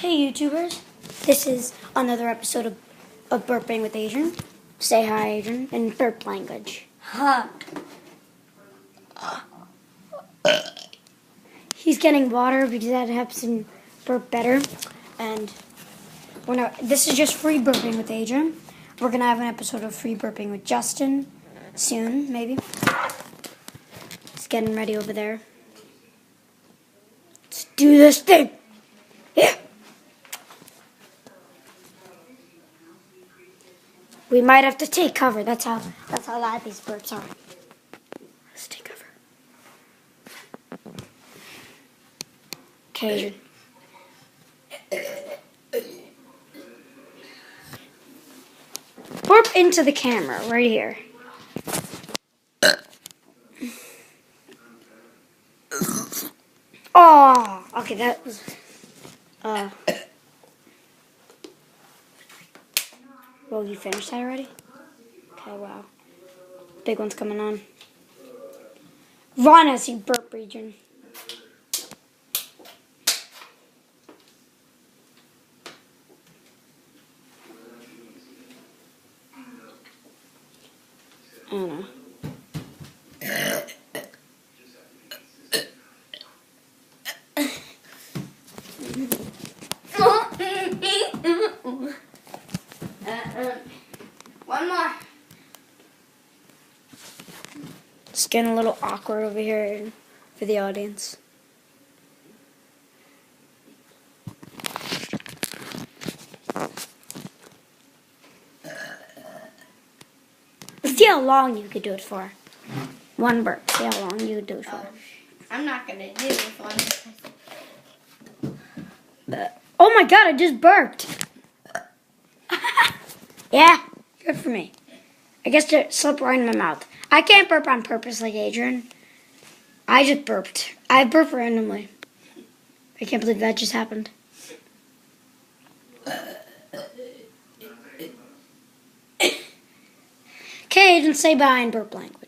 Hey YouTubers, this is another episode of Burping with Adrian. Say hi Adrian in burp language. Huh. He's getting water because that helps him burp better. And this is just free burping with Adrian. We're going to have an episode of free burping with Justin soon, maybe. He's getting ready over there. Let's do this thing. Yeah. We might have to take cover. That's how loud these burps are. Let's take cover. Okay. Burp into the camera right here. Oh, okay, that was well, you finished that already? Okay, wow. Big one's coming on. Run as you burp, region. I don't know. One more. It's getting a little awkward over here for the audience. See how long you could do it for. One burp. See how long you could do it for. I'm not gonna do this one. Oh my god, I just burped. Yeah, good for me. I guess it slipped right in my mouth. I can't burp on purpose like Adrian. I just burped. I burped randomly. I can't believe that just happened. Okay, Adrian, say bye in burp language.